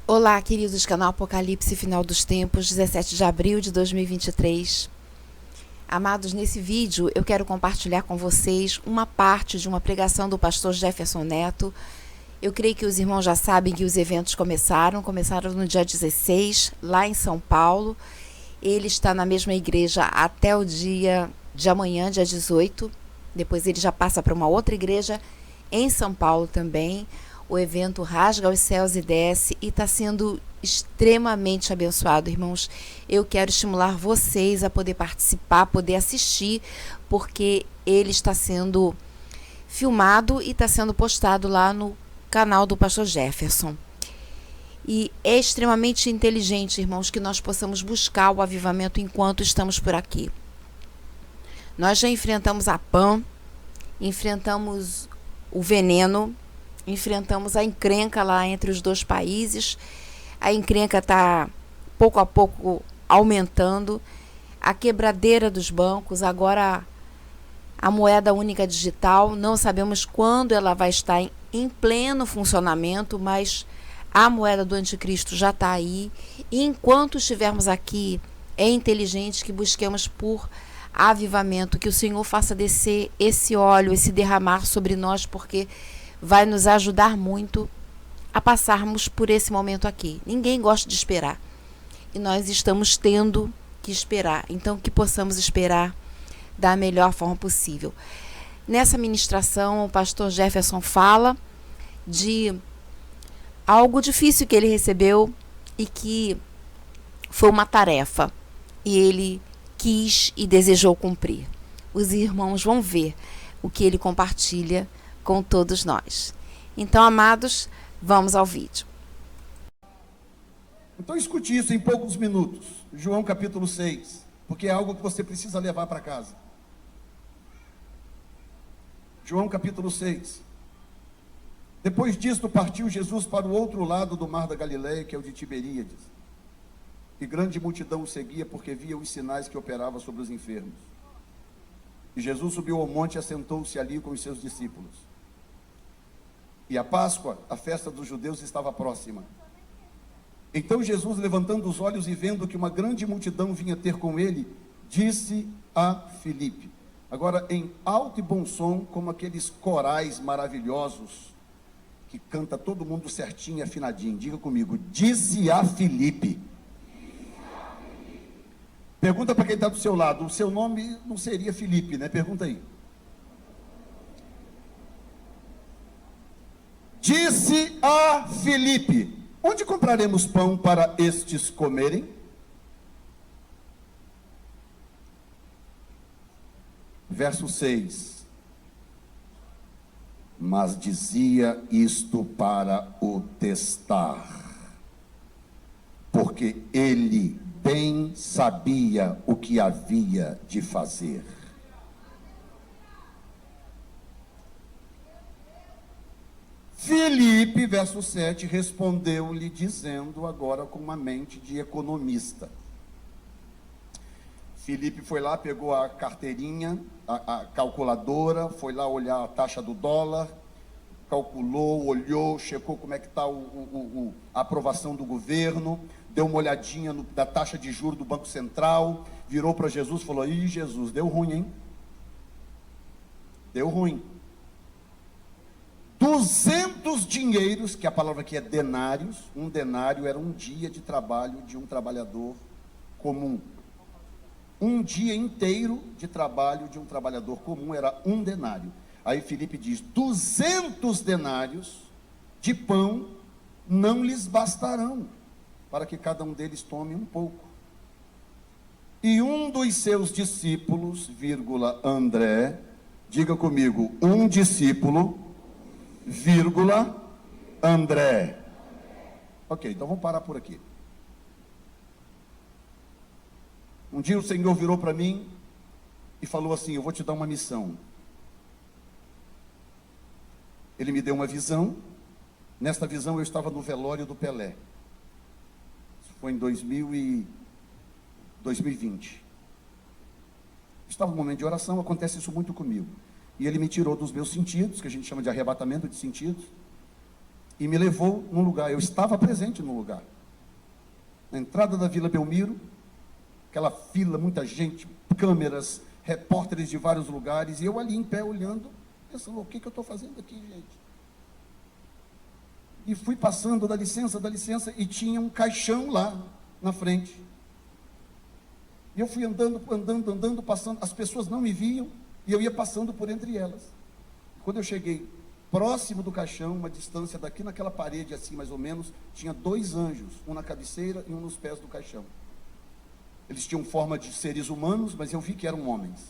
Olá, queridos, canal Apocalipse Final dos Tempos, 17 de abril de 2023. Amados, nesse vídeo eu quero compartilhar com vocês uma parte de uma pregação do pastor Jefferson Neto. Eu creio que os irmãos já sabem que os eventos começaram no dia 16, lá em São Paulo. Ele está na mesma igreja até o dia de amanhã, dia 18. Depois ele já passa para uma outra igreja em São Paulo também. O evento rasga os céus e desce e está sendo extremamente abençoado, irmãos. Eu quero estimular vocês a poder participar, poder assistir, porque ele está sendo filmado e está sendo postado lá no canal do pastor Jefferson. E é extremamente inteligente, irmãos, que nós possamos buscar o avivamento enquanto estamos por aqui. Nós já enfrentamos a PAN, enfrentamos o veneno, enfrentamos a encrenca lá entre os dois países. A encrenca está pouco a pouco aumentando. A quebradeira dos bancos, agora a moeda única digital, não sabemos quando ela vai estar em pleno funcionamento, mas a moeda do anticristo já está aí. E enquanto estivermos aqui, é inteligente que busquemos por avivamento, que o Senhor faça descer esse óleo, esse derramar sobre nós, porque vai nos ajudar muito a passarmos por esse momento aqui. Ninguém gosta de esperar. E nós estamos tendo que esperar. Então, que possamos esperar da melhor forma possível. Nessa ministração, o pastor Jefferson fala de algo difícil que ele recebeu e que foi uma tarefa. E ele quis e desejou cumprir. Os irmãos vão ver o que ele compartilha com todos nós. Então, amados, vamos ao vídeo. Então escute isso em poucos minutos. João capítulo 6, porque é algo que você precisa levar para casa. João capítulo 6. Depois disto partiu Jesus para o outro lado do mar da Galileia, que é o de Tiberíades. E grande multidão o seguia, porque via os sinais que operava sobre os enfermos. E Jesus subiu ao monte e assentou-se ali com os seus discípulos. E a Páscoa, a festa dos judeus, estava próxima. Então Jesus, levantando os olhos e vendo que uma grande multidão vinha ter com ele, disse a Filipe. Agora, em alto e bom som, como aqueles corais maravilhosos, que canta todo mundo certinho e afinadinho. Diga comigo, disse a Filipe. Pergunta para quem está do seu lado, o seu nome não seria Filipe, né? Pergunta aí. Disse a Filipe, onde compraremos pão para estes comerem? Verso 6. Mas dizia isto para o testar, porque ele bem sabia o que havia de fazer. Filipe, verso 7, respondeu-lhe dizendo, agora com uma mente de economista. Filipe foi lá, pegou a carteirinha, a calculadora, foi lá olhar a taxa do dólar, calculou, olhou, checou como é que está a aprovação do governo, deu uma olhadinha na taxa de juros do Banco Central, virou para Jesus e falou, ih, Jesus, deu ruim, hein? Deu ruim. 200 dinheiros, que a palavra aqui é denários, um denário era um dia de trabalho de um trabalhador comum. Um dia inteiro de trabalho de um trabalhador comum era um denário. Aí Filipe diz, 200 denários de pão não lhes bastarão, para que cada um deles tome um pouco. E um dos seus discípulos, vírgula, André, diga comigo, um discípulo, vírgula, André. Ok, então vamos parar por aqui. Um dia o Senhor virou para mim e falou assim, eu vou te dar uma missão. Ele me deu uma visão. Nesta visão eu estava no velório do Pelé. Isso foi em 2020. Estava no momento de oração, acontece isso muito comigo. E ele me tirou dos meus sentidos, que a gente chama de arrebatamento de sentidos. e me levou num lugar. Eu estava presente no lugar. Na entrada da Vila Belmiro, aquela fila, muita gente, câmeras, repórteres de vários lugares, e eu ali em pé olhando, pensando, o que eu estou fazendo aqui, gente? E fui passando, dá licença, e tinha um caixão lá na frente. E eu fui andando, passando, as pessoas não me viam, e eu ia passando por entre elas. Quando eu cheguei próximo do caixão, uma distância daqui naquela parede, assim mais ou menos, tinha 2 anjos, um na cabeceira e um nos pés do caixão. Eles tinham forma de seres humanos, mas eu vi que eram homens.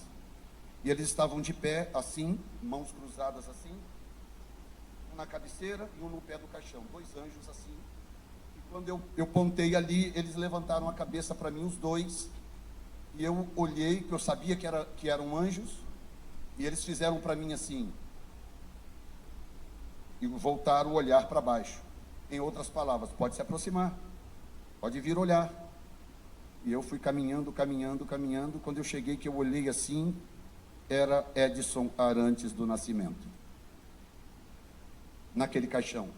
E eles estavam de pé, assim, mãos cruzadas assim, um na cabeceira e um no pé do caixão, 2 anjos assim. E quando eu pontei ali, eles levantaram a cabeça para mim, os 2, e eu olhei, que eu sabia que eram anjos, e eles fizeram para mim assim, e voltaram o olhar para baixo. Em outras palavras, pode se aproximar, pode vir olhar. E eu fui caminhando. Quando eu cheguei, que eu olhei assim, era Edson Arantes do Nascimento, naquele caixão.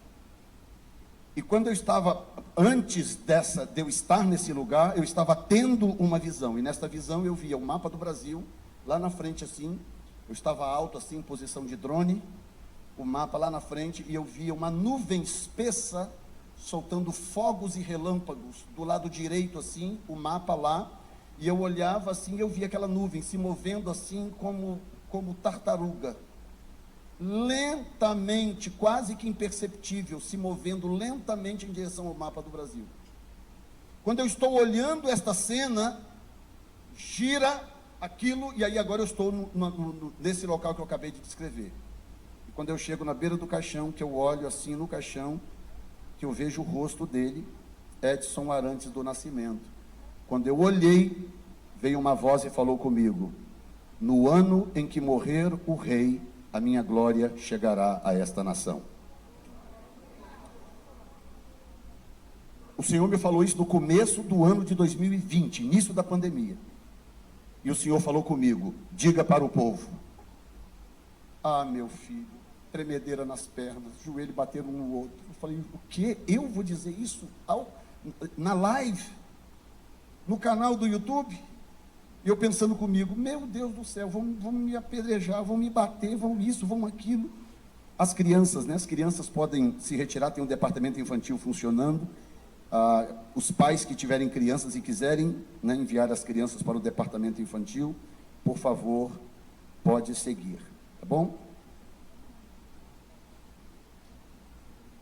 E quando eu estava, antes de eu estar nesse lugar, eu estava tendo uma visão, e nesta visão eu via o mapa do Brasil, lá na frente assim, eu estava alto assim, em posição de drone, o mapa lá na frente, e eu via uma nuvem espessa, soltando fogos e relâmpagos, do lado direito assim, o mapa lá, e eu olhava assim, eu via aquela nuvem se movendo assim, como tartaruga, lentamente, quase que imperceptível, se movendo lentamente em direção ao mapa do Brasil. Quando eu estou olhando esta cena, gira aquilo, e aí agora eu estou nesse local que eu acabei de descrever. E quando eu chego na beira do caixão, que eu olho assim no caixão, que eu vejo o rosto dele, Edson Arantes do Nascimento. Quando eu olhei, veio uma voz e falou comigo: no ano em que morrer o rei, a minha glória chegará a esta nação. O Senhor me falou isso no começo do ano de 2020, início da pandemia. E o Senhor falou comigo: diga para o povo. Ah, meu filho, tremedeira nas pernas, joelho bateram um no outro. Eu falei: o quê? Eu vou dizer isso na live, no canal do YouTube? E eu pensando comigo: meu Deus do céu, vão me apedrejar, vão me bater, vão isso, vão aquilo. As crianças, né? As crianças podem se retirar, tem um departamento infantil funcionando. Os pais que tiverem crianças e quiserem, né, enviar as crianças para o departamento infantil, por favor, pode seguir, tá bom?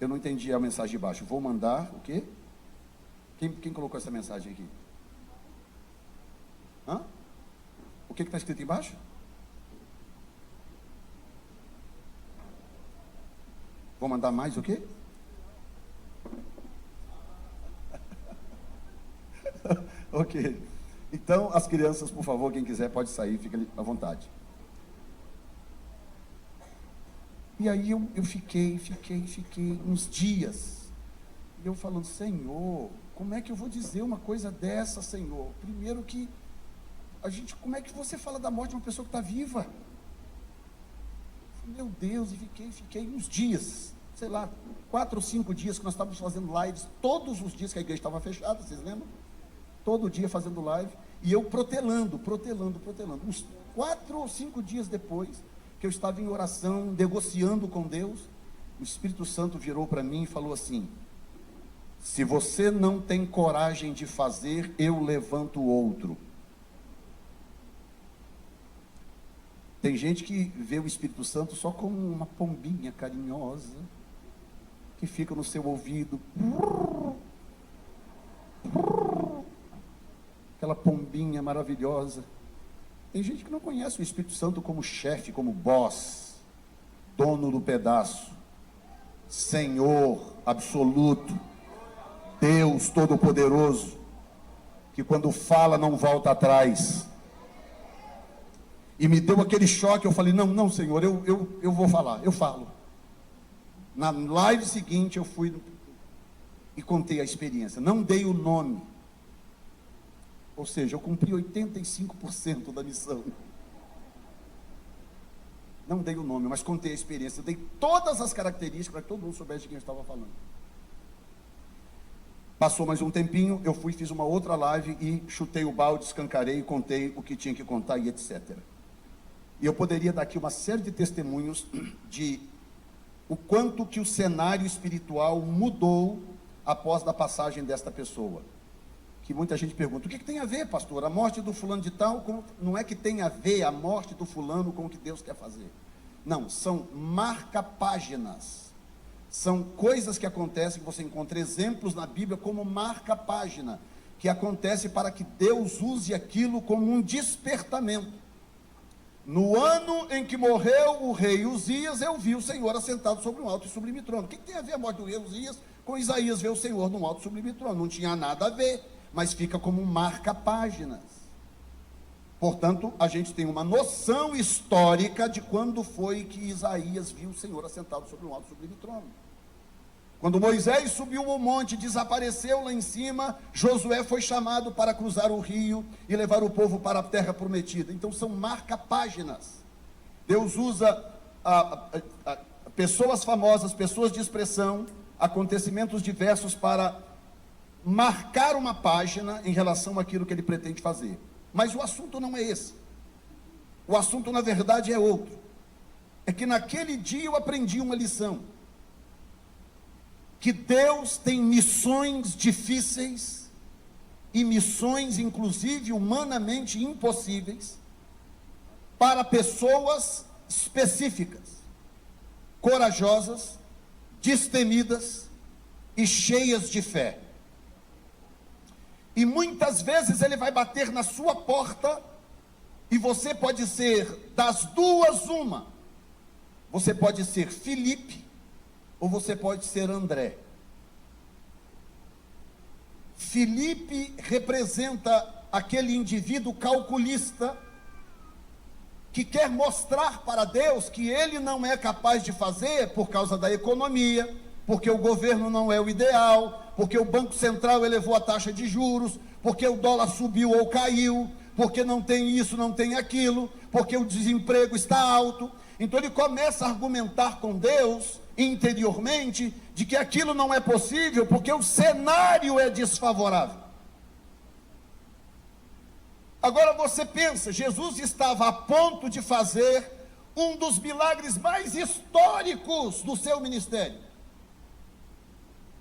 Eu não entendi a mensagem de baixo. Vou mandar o quê? Quem colocou essa mensagem aqui? Hã? O que está escrito embaixo? Vou mandar mais o quê? Ok. Então, as crianças, por favor, quem quiser pode sair, fica à vontade. E aí eu fiquei uns dias. E eu falando: Senhor, como é que eu vou dizer uma coisa dessa, Senhor? Primeiro que como é que você fala da morte de uma pessoa que está viva? Meu Deus, e fiquei uns dias, sei lá, 4 ou 5 dias que nós estávamos fazendo lives, todos os dias que a igreja estava fechada, vocês lembram? Todo dia fazendo live, e eu protelando. Uns 4 ou 5 dias depois, que eu estava em oração, negociando com Deus, o Espírito Santo virou para mim e falou assim: se você não tem coragem de fazer, eu levanto outro. Tem gente que vê o Espírito Santo só como uma pombinha carinhosa, que fica no seu ouvido, aquela pombinha maravilhosa. Tem gente que não conhece o Espírito Santo como chefe, como boss, dono do pedaço, Senhor absoluto, Deus Todo-Poderoso, que quando fala não volta atrás. E me deu aquele choque, eu falei: não, Senhor, eu vou falar, eu falo. Na live seguinte eu fui e contei a experiência, não dei o nome. Ou seja, eu cumpri 85% da missão. Não dei o nome, mas contei a experiência. Dei todas as características para que todo mundo soubesse de quem eu estava falando. Passou mais um tempinho, eu fui, fiz uma outra live e chutei o balde, escancarei, contei o que tinha que contar e etc. E eu poderia dar aqui uma série de testemunhos de o quanto que o cenário espiritual mudou após a passagem desta pessoa. Que muita gente pergunta, o que tem a ver, pastor? A morte do fulano de tal, não é que tem a ver a morte do fulano com o que Deus quer fazer. Não, são marca-páginas. São coisas que acontecem, que você encontra exemplos na Bíblia como marca-página, que acontece para que Deus use aquilo como um despertamento. No ano em que morreu o rei Uzias, eu vi o Senhor assentado sobre um alto e sublime trono. O que tem a ver a morte do rei Uzias com Isaías ver o Senhor num alto e sublime trono? Não tinha nada a ver, mas fica como marca-páginas. Portanto, a gente tem uma noção histórica de quando foi que Isaías viu o Senhor assentado sobre um alto e sublime trono. Quando Moisés subiu o monte, desapareceu lá em cima, Josué foi chamado para cruzar o rio e levar o povo para a terra prometida. Então são marca-páginas. Deus usa pessoas famosas, pessoas de expressão, acontecimentos diversos para marcar uma página em relação àquilo que ele pretende fazer. Mas o assunto não é esse. O assunto, na verdade, é outro. É que naquele dia eu aprendi uma lição. Que Deus tem missões difíceis e missões, inclusive, humanamente impossíveis para pessoas específicas, corajosas, destemidas e cheias de fé. E muitas vezes ele vai bater na sua porta e você pode ser das duas uma. Você pode ser Filipe ou você pode ser André. Filipe representa aquele indivíduo calculista que quer mostrar para Deus que ele não é capaz de fazer por causa da economia, porque o governo não é o ideal, porque o Banco Central elevou a taxa de juros, porque o dólar subiu ou caiu, porque não tem isso, não tem aquilo, porque o desemprego está alto. Então ele começa a argumentar com Deus interiormente de que aquilo não é possível porque o cenário é desfavorável. Agora você pensa, Jesus estava a ponto de fazer um dos milagres mais históricos do seu ministério.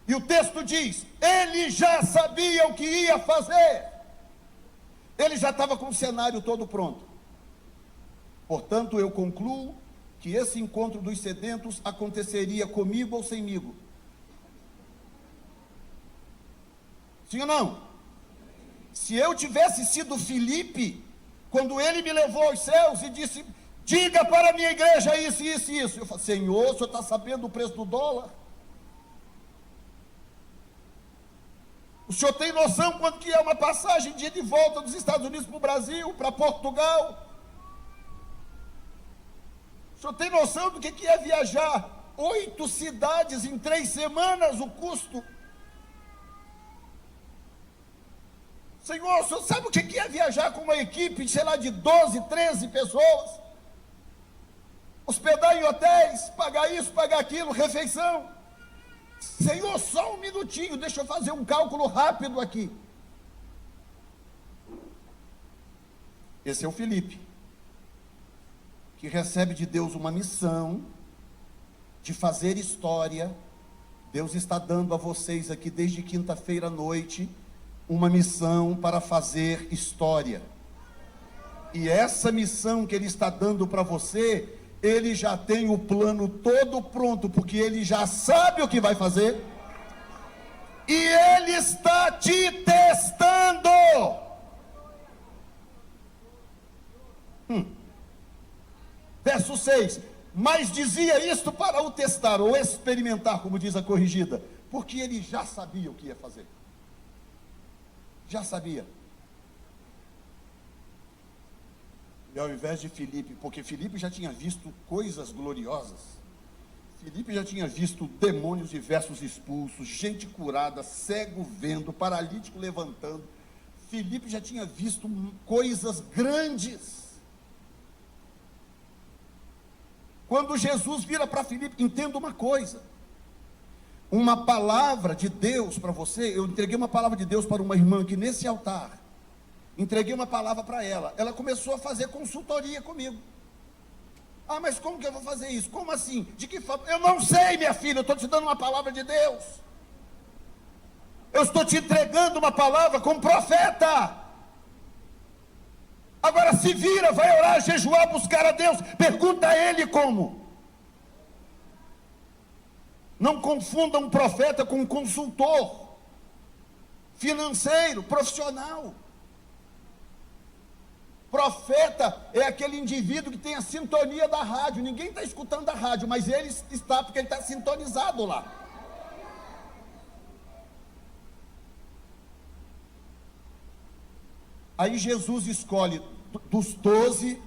E o texto diz, ele já sabia o que ia fazer. Ele já estava com o cenário todo pronto. Portanto, eu concluo que esse encontro dos sedentos aconteceria comigo ou semigo. Sim ou não? Se eu tivesse sido Filipe, quando ele me levou aos céus e disse, diga para a minha igreja isso, isso e isso. Eu falei, Senhor, o senhor está sabendo o preço do dólar? O senhor tem noção quanto que é uma passagem de ida e volta dos Estados Unidos para o Brasil, para Portugal? O senhor tem noção do que é viajar 8 cidades em 3 semanas, o custo? Senhor, o senhor sabe o que é viajar com uma equipe, sei lá, de 12, 13 pessoas? Hospedar em hotéis, pagar isso, pagar aquilo, refeição. Senhor, só um minutinho, deixa eu fazer um cálculo rápido aqui. Esse é o Filipe, que recebe de Deus uma missão de fazer história. Deus está dando a vocês aqui desde quinta-feira à noite uma missão para fazer história. E essa missão que Ele está dando para você, Ele já tem o plano todo pronto, porque Ele já sabe o que vai fazer. E Ele está te testando. Verso 6, mas dizia isto para o testar, ou experimentar, como diz a corrigida, porque ele já sabia o que ia fazer. Já sabia. E ao invés de Filipe, porque Filipe já tinha visto coisas gloriosas, Filipe já tinha visto demônios diversos expulsos, gente curada, cego vendo, paralítico levantando. Filipe já tinha visto coisas grandes. Quando Jesus vira para Filipe, entenda uma coisa, uma palavra de Deus para você. Eu entreguei uma palavra de Deus para uma irmã aqui nesse altar, entreguei uma palavra para ela, ela começou a fazer consultoria comigo. Ah, mas como que eu vou fazer isso? Como assim? De que forma? Eu não sei, minha filha, eu estou te dando uma palavra de Deus, eu estou te entregando uma palavra como profeta. Agora se vira, vai orar, jejuar, buscar a Deus, pergunta a Ele como. Não confunda um profeta com um consultor financeiro, profissional. Profeta é aquele indivíduo que tem a sintonia da rádio. Ninguém está escutando a rádio, mas ele está, porque ele está sintonizado lá. Aí Jesus escolhe, dos 12,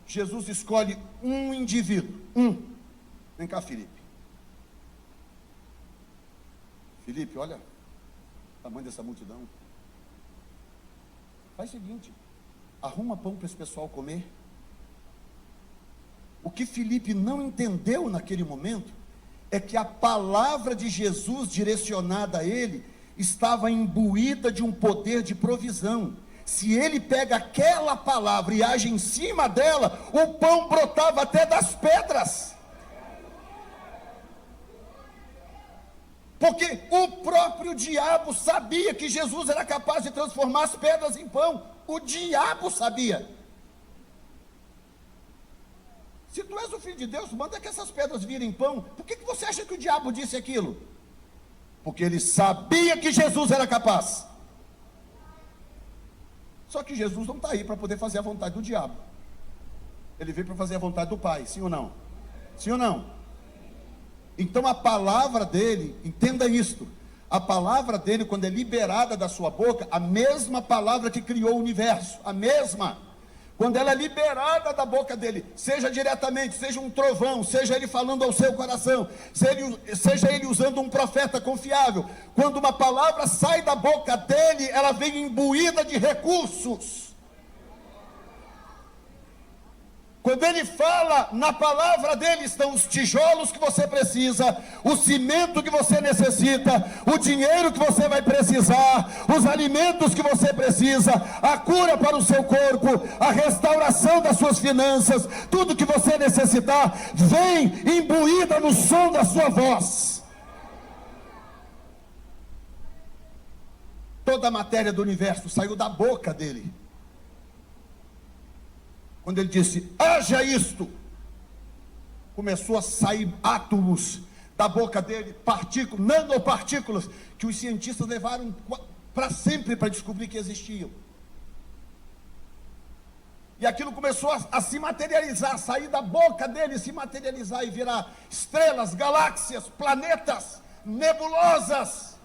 Jesus escolhe um indivíduo, Vem cá, Filipe. Filipe, olha o tamanho dessa multidão. Faz o seguinte, arruma pão para esse pessoal comer. O que Filipe não entendeu naquele momento é que a palavra de Jesus direcionada a ele estava imbuída de um poder de provisão. Se ele pega aquela palavra e age em cima dela, o pão brotava até das pedras. Porque o próprio diabo sabia que Jesus era capaz de transformar as pedras em pão. O diabo sabia. Se tu és o filho de Deus, manda que essas pedras virem pão. Por que você acha que o diabo disse aquilo? Porque ele sabia que Jesus era capaz. Só que Jesus não está aí para poder fazer a vontade do diabo. Ele veio para fazer a vontade do Pai, sim ou não? Sim ou não? Então a palavra dele, entenda isto, a palavra dele, quando é liberada da sua boca, a mesma palavra que criou o universo, a mesma, quando ela é liberada da boca dele, seja diretamente, seja um trovão, seja ele falando ao seu coração, seja ele usando um profeta confiável, quando uma palavra sai da boca dele, ela vem imbuída de recursos. Quando ele fala, na palavra dele estão os tijolos que você precisa, o cimento que você necessita, o dinheiro que você vai precisar, os alimentos que você precisa, a cura para o seu corpo, a restauração das suas finanças, tudo que você necessitar, vem imbuída no som da sua voz. Toda a matéria do universo saiu da boca dele. Quando ele disse, haja isto, começou a sair átomos da boca dele, partículas, nanopartículas, que os cientistas levaram para sempre para descobrir que existiam. E aquilo começou a se materializar, sair da boca dele, se materializar e virar estrelas, galáxias, planetas, nebulosas.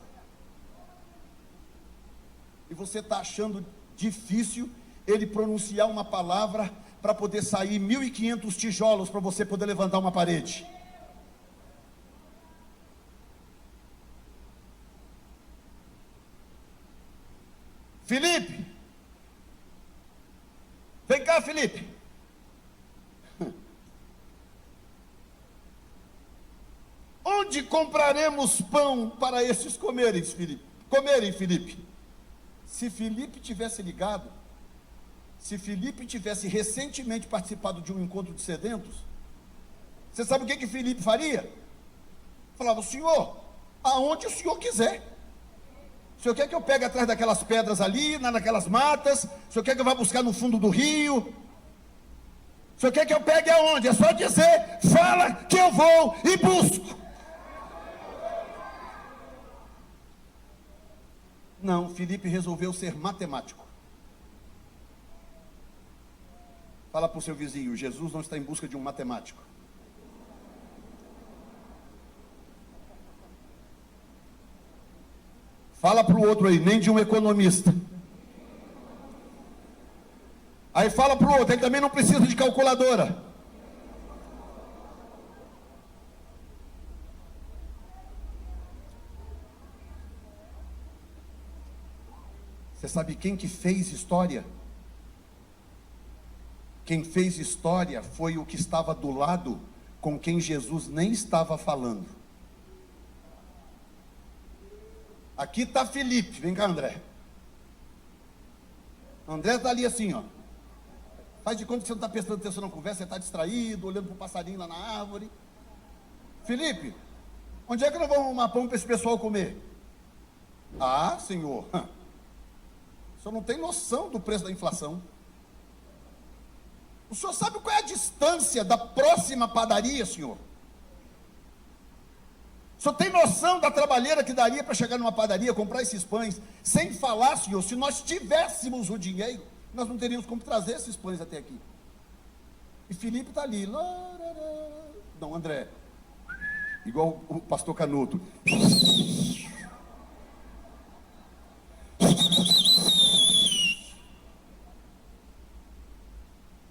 E você está achando difícil ele pronunciar uma palavra para poder sair 1.500 tijolos para você poder levantar uma parede. Filipe, vem cá, Filipe. Onde compraremos pão para esses comerem, Filipe? Se Filipe tivesse ligado, se Filipe tivesse recentemente participado de um encontro de sedentos, você sabe o que Filipe faria? Falava, Senhor, aonde o Senhor quiser. O Senhor quer que eu pegue atrás daquelas pedras ali, naquelas matas? O Senhor quer que eu vá buscar no fundo do rio? O Senhor quer que eu pegue aonde? É só dizer, fala que eu vou e busco. Não, Filipe resolveu ser matemático. Fala para o seu vizinho, Jesus não está em busca de um matemático. Fala para o outro aí, nem de um economista. Aí fala para o outro, ele também não precisa de calculadora. Você sabe quem que fez história? Quem fez história foi o que estava do lado com quem Jesus nem estava falando. Aqui está Felipe, vem cá, André. André está ali assim, ó. Faz de conta que você não está prestando atenção na conversa, você está distraído, olhando para o passarinho lá na árvore. Felipe, onde é que nós vamos arrumar pão para esse pessoal comer? Ah, senhor, o senhor não tem noção do preço da inflação. O senhor sabe qual é a distância da próxima padaria, senhor? O senhor tem noção da trabalheira que daria para chegar numa padaria, comprar esses pães? Sem falar, senhor, se nós tivéssemos o dinheiro, nós não teríamos como trazer esses pães até aqui. E Felipe está ali. Não, André, igual o pastor Canuto.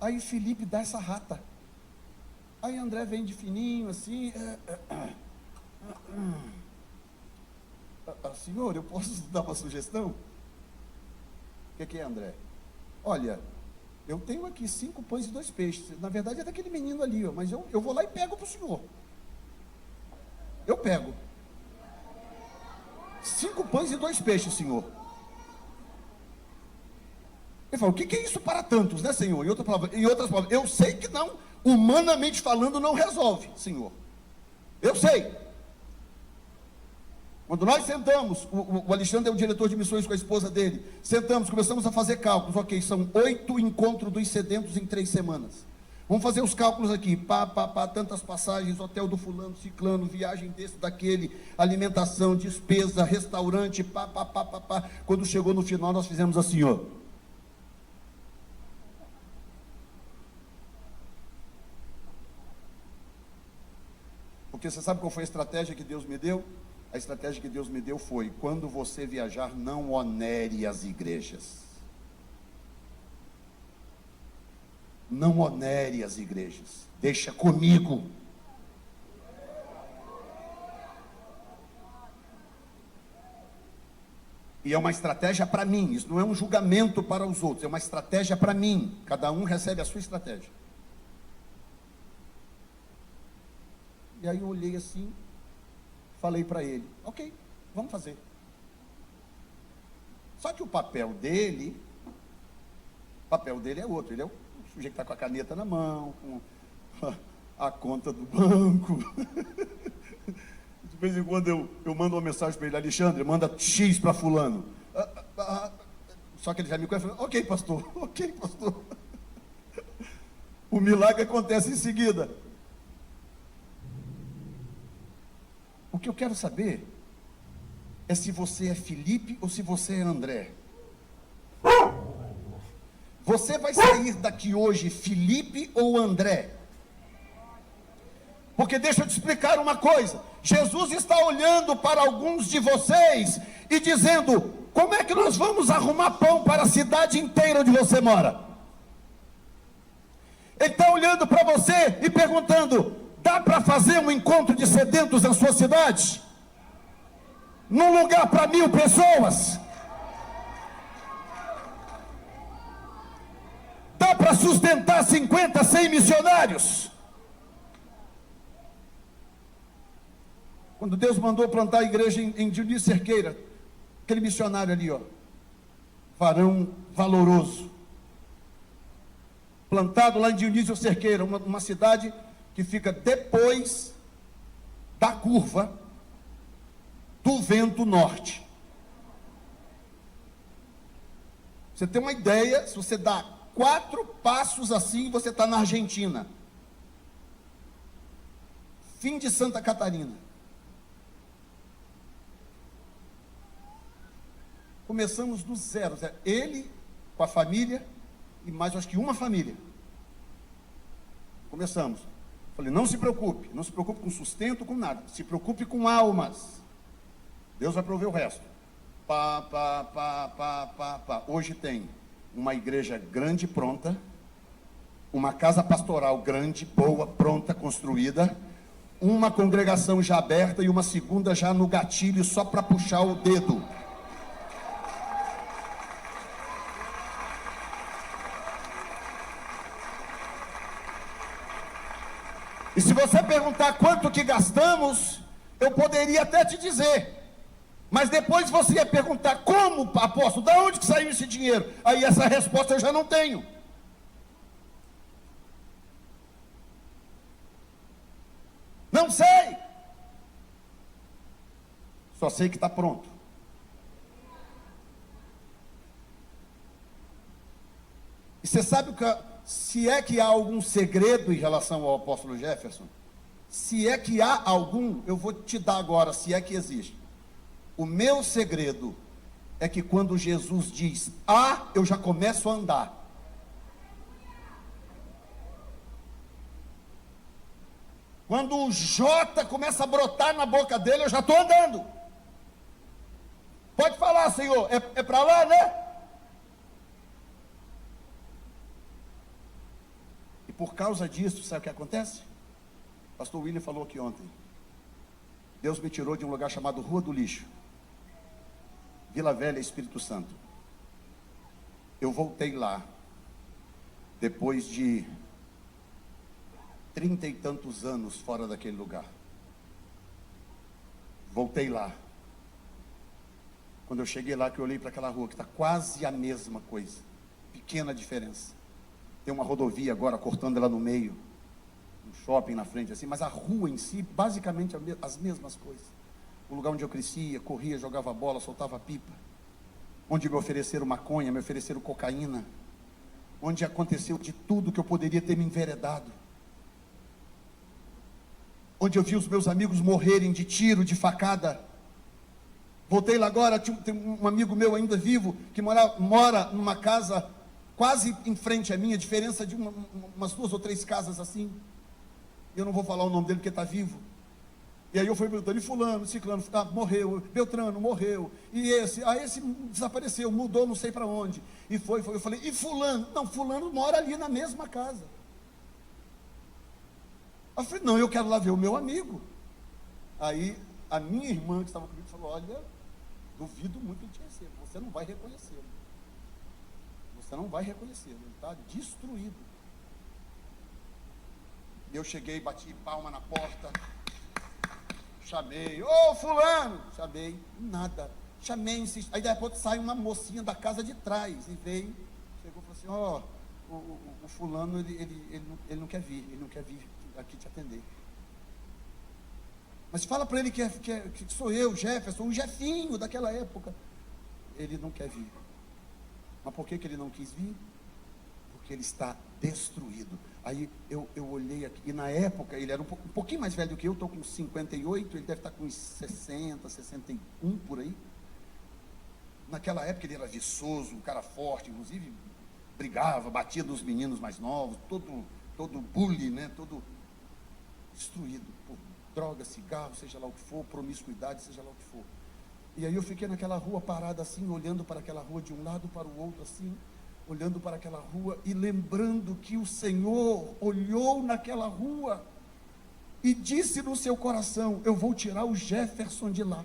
Aí Felipe dá essa rata. Aí André vem de fininho assim. Senhor, eu posso dar uma sugestão? O que é, André? Olha, eu tenho aqui 5 pães e 2 peixes. Na verdade é daquele menino ali, ó, mas eu vou lá e pego para o senhor. Eu pego. 5 pães e 2 peixes, senhor. Ele falou, o que é isso para tantos, né, senhor? Em outras palavras, eu sei que não, humanamente falando, não resolve, senhor. Eu sei. Quando nós sentamos, o Alexandre é o diretor de missões com a esposa dele, sentamos, começamos a fazer cálculos, ok, são 8 encontros dos sedentos em 3 semanas. Vamos fazer os cálculos aqui, tantas passagens, hotel do fulano, ciclano, viagem desse, daquele, alimentação, despesa, restaurante, Quando chegou no final, nós fizemos assim, ó. Porque você sabe qual foi a estratégia que Deus me deu? A estratégia que Deus me deu foi, quando você viajar, não onere as igrejas. Não onere as igrejas. Deixa comigo. E é uma estratégia para mim, isso não é um julgamento para os outros, é uma estratégia para mim. Cada um recebe a sua estratégia. E aí eu olhei assim, falei para ele, ok, vamos fazer. Só que o papel dele é outro, ele é o sujeito que está com a caneta na mão, com a conta do banco. De vez em quando eu mando uma mensagem para ele, Alexandre, manda X para fulano. Só que ele já me conhece, ok, pastor. O milagre acontece em seguida. O que eu quero saber é se você é Felipe ou se você é André. Você vai sair daqui hoje Felipe ou André? Porque deixa eu te explicar uma coisa. Jesus está olhando para alguns de vocês e dizendo, como é que nós vamos arrumar pão para a cidade inteira onde você mora? Ele está olhando para você e perguntando, dá para fazer um encontro de sedentos na sua cidade? Num lugar para 1000 pessoas? Dá para sustentar 50, 100 missionários? Quando Deus mandou plantar a igreja em Dionísio Cerqueira, aquele missionário ali, ó, varão valoroso, plantado lá em Dionísio Cerqueira, uma cidade que fica depois da curva do vento norte. Você tem uma ideia, se você dá 4 passos assim, você está na Argentina. Fim de Santa Catarina. Começamos do zero. Ele com a família e mais acho que uma família. Começamos. Falei, não se preocupe com sustento, com nada. Se preocupe com almas. Deus vai prover o resto. Hoje tem uma igreja grande pronta, uma casa pastoral grande, boa, pronta, construída, uma congregação já aberta e uma segunda já no gatilho, só para puxar o dedo. E se você perguntar quanto que gastamos, eu poderia até te dizer. Mas depois você ia perguntar, como, apóstolo, de onde que saiu esse dinheiro? Aí essa resposta eu já não tenho. Não sei. Só sei que está pronto. E você sabe se é que há algum segredo em relação ao apóstolo Jefferson? Se é que há algum, eu vou te dar agora, se é que existe. O meu segredo é que quando Jesus diz A, eu já começo a andar. Quando o J começa a brotar na boca dele, eu já estou andando. Pode falar, Senhor, é para lá, né? E por causa disso, sabe o que acontece? O pastor William falou aqui ontem. Deus me tirou de um lugar chamado Rua do Lixo, Vila Velha, Espírito Santo. Eu voltei lá, depois de 30 e tantos anos fora daquele lugar. Voltei lá. Quando eu cheguei lá, que eu olhei para aquela rua, que está quase a mesma coisa, pequena diferença. Tem uma rodovia agora cortando ela no meio, um shopping na frente assim, mas a rua em si, basicamente as mesmas coisas. O lugar onde eu crescia, corria, jogava bola, soltava pipa, onde me ofereceram maconha, me ofereceram cocaína, onde aconteceu de tudo que eu poderia ter me enveredado, onde eu vi os meus amigos morrerem de tiro, de facada. Voltei lá agora, tem um amigo meu ainda vivo, que mora numa casa quase em frente à minha, diferença de umas 2 ou 3 casas assim. Eu não vou falar o nome dele porque está vivo. E aí eu fui perguntando, e fulano, ciclano, morreu, Beltrano morreu, e esse desapareceu, mudou não sei para onde. E foi, eu falei, e fulano? Não, fulano mora ali na mesma casa. Eu falei, não, eu quero lá ver o meu amigo. Aí a minha irmã que estava comigo falou, olha, duvido muito de te conhecer, você não vai reconhecê-lo. Você não vai reconhecê-lo, ele está destruído. Eu cheguei, bati palma na porta, chamei, ô fulano, chamei, nada, chamei, insisti. Aí depois sai uma mocinha da casa de trás e veio, chegou e falou assim, o fulano, ele não quer vir, aqui te atender. Mas fala para ele que sou eu, Jefferson, o Jefinho daquela época. Ele não quer vir. Mas por que ele não quis vir? Porque ele está destruído. Aí eu olhei aqui, e na época ele era um pouquinho mais velho do que eu, estou com 58, ele deve estar com uns 60, 61 por aí. Naquela época ele era viçoso, um cara forte, inclusive brigava, batia nos meninos mais novos, todo bully, né? Todo destruído por droga, cigarro, seja lá o que for, promiscuidade, seja lá o que for. E aí eu fiquei naquela rua parada assim, olhando para aquela rua de um lado para o outro assim, olhando para aquela rua e lembrando que o Senhor olhou naquela rua e disse no seu coração, eu vou tirar o Jefferson de lá.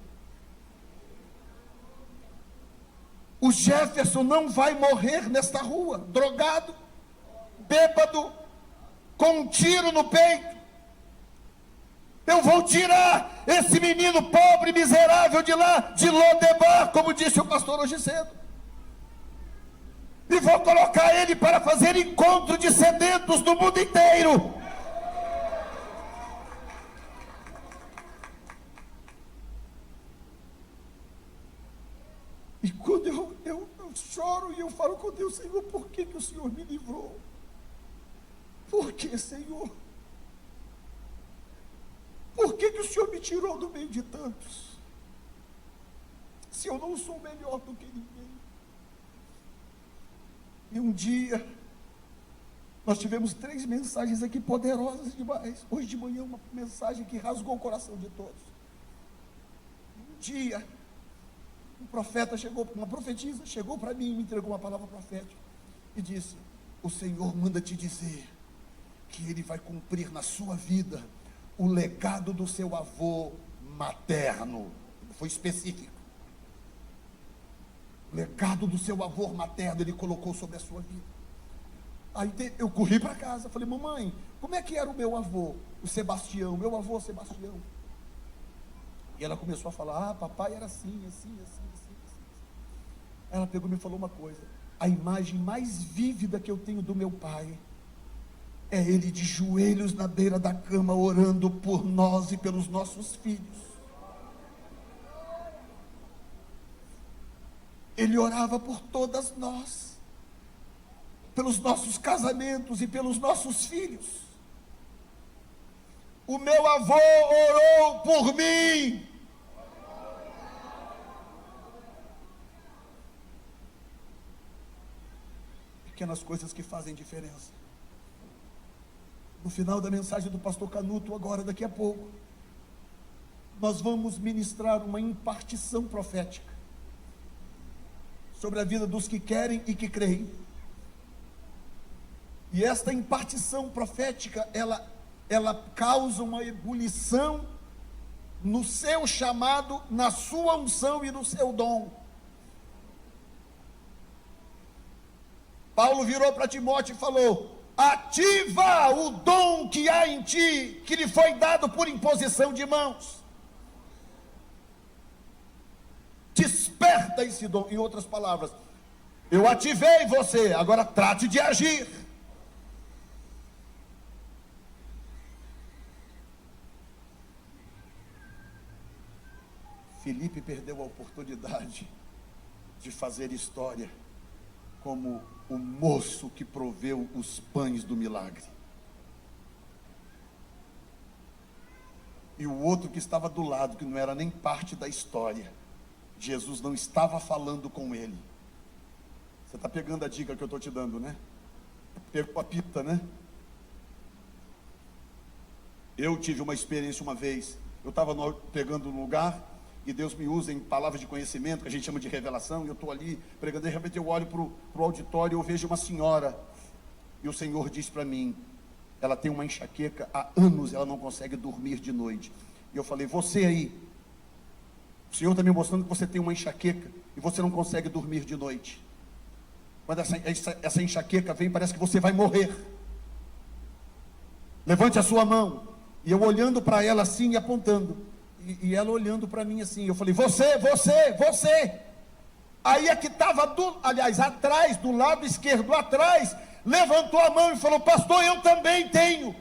O Jefferson não vai morrer nesta rua, drogado, bêbado, com um tiro no peito. Eu vou tirar esse menino pobre, miserável de lá, de Lodebar, como disse o pastor hoje cedo. E vou colocar ele para fazer encontro de sedentos no mundo inteiro. E quando eu choro e eu falo com Deus, Senhor, por que o Senhor me livrou? Por que, Senhor? Por que o Senhor me tirou do meio de tantos? Se eu não sou melhor do que ninguém. E um dia, nós tivemos 3 mensagens aqui poderosas demais. Hoje de manhã, uma mensagem que rasgou o coração de todos. Um dia, uma profetisa chegou para mim e me entregou uma palavra profética e disse, o Senhor manda te dizer que Ele vai cumprir na sua vida o legado do seu avô materno. Foi específico. O legado do seu avô materno Ele colocou sobre a sua vida. Aí eu corri para casa, falei, mamãe, como é que era o meu avô, o Sebastião, meu avô Sebastião? E ela começou a falar, papai era assim, assim, assim, assim, assim. Ela pegou e me falou uma coisa, a imagem mais vívida que eu tenho do meu pai, é ele de joelhos na beira da cama, orando por nós e pelos nossos filhos. Ele orava por todas nós, pelos nossos casamentos e pelos nossos filhos. O meu avô orou por mim. Pequenas coisas que fazem diferença. No final da mensagem do pastor Canuto, agora, daqui a pouco, nós vamos ministrar uma impartição profética sobre a vida dos que querem e que creem. E esta impartição profética, ela causa uma ebulição no seu chamado, na sua unção e no seu dom. Paulo virou para Timóteo e falou, ativa o dom que há em ti, que lhe foi dado por imposição de mãos. Desperta esse dom. Em outras palavras, eu ativei você, agora trate de agir. Filipe perdeu a oportunidade de fazer história como o moço que proveu os pães do milagre. E o outro que estava do lado, que não era nem parte da história, Jesus não estava falando com ele. Você está pegando a dica que eu estou te dando, né? Pegou a pita, né? Eu tive uma experiência uma vez, eu estava pregando um lugar, e Deus me usa em palavras de conhecimento, que a gente chama de revelação, e eu estou ali pregando, e de repente eu olho para o auditório, e eu vejo uma senhora, e o Senhor diz para mim, ela tem uma enxaqueca, há anos ela não consegue dormir de noite. E eu falei, você aí, o Senhor está me mostrando que você tem uma enxaqueca, e você não consegue dormir de noite. Quando essa enxaqueca vem, parece que você vai morrer. Levante a sua mão. E eu olhando para ela assim e apontando, e ela olhando para mim assim, eu falei, você. Aí a que estava, atrás, do lado esquerdo, atrás, levantou a mão e falou, pastor, eu também tenho.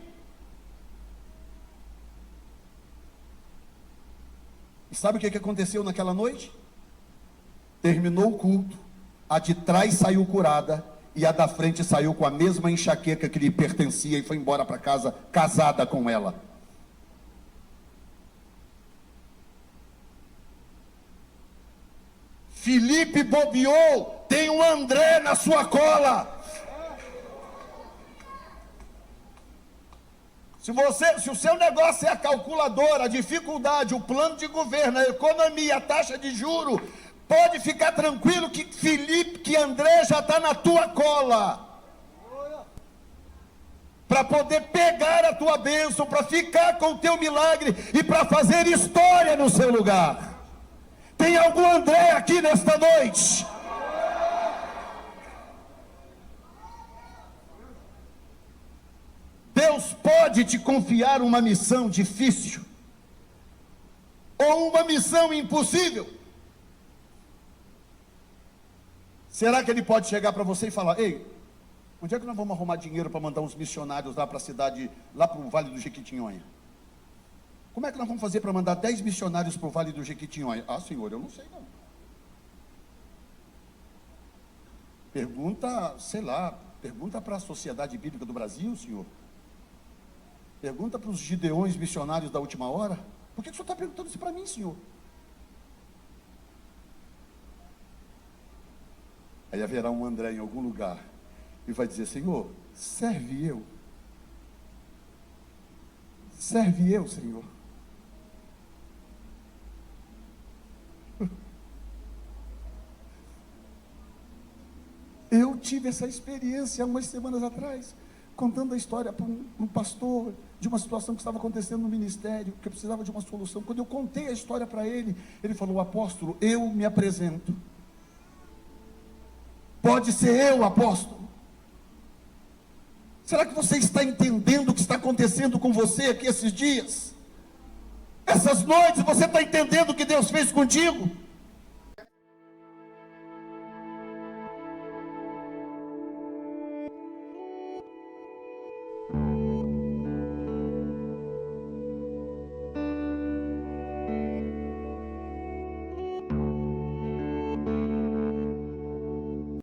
E sabe o que aconteceu naquela noite? Terminou o culto, a de trás saiu curada, e a da frente saiu com a mesma enxaqueca que lhe pertencia, e foi embora para casa, casada com ela. Filipe bobeou, tem um André na sua cola. Se o seu negócio é a calculadora, a dificuldade, o plano de governo, a economia, a taxa de juro, pode ficar tranquilo que André já está na tua cola. Para poder pegar a tua bênção, para ficar com o teu milagre e para fazer história no seu lugar. Tem algum André aqui nesta noite? Deus pode te confiar uma missão difícil, ou uma missão impossível. Será que Ele pode chegar para você e falar, ei, onde é que nós vamos arrumar dinheiro para mandar uns missionários lá para a cidade, lá para o Vale do Jequitinhonha? Como é que nós vamos fazer para mandar 10 missionários para o Vale do Jequitinhonha? Ah, Senhor, eu não sei não. Pergunta, sei lá, pergunta para a Sociedade Bíblica do Brasil, Senhor. Pergunta para os gideões missionários da última hora. Por que o Senhor está perguntando isso para mim, Senhor? Aí haverá um André em algum lugar e vai dizer, Senhor, serve eu. Serve eu, Senhor. Eu tive essa experiência há umas semanas atrás, contando a história para um pastor de uma situação que estava acontecendo no ministério, que eu precisava de uma solução. Quando eu contei a história para ele, ele falou, apóstolo, eu me apresento. Pode ser eu, apóstolo. Será que você está entendendo o que está acontecendo com você aqui esses dias? Essas noites, você está entendendo o que Deus fez contigo?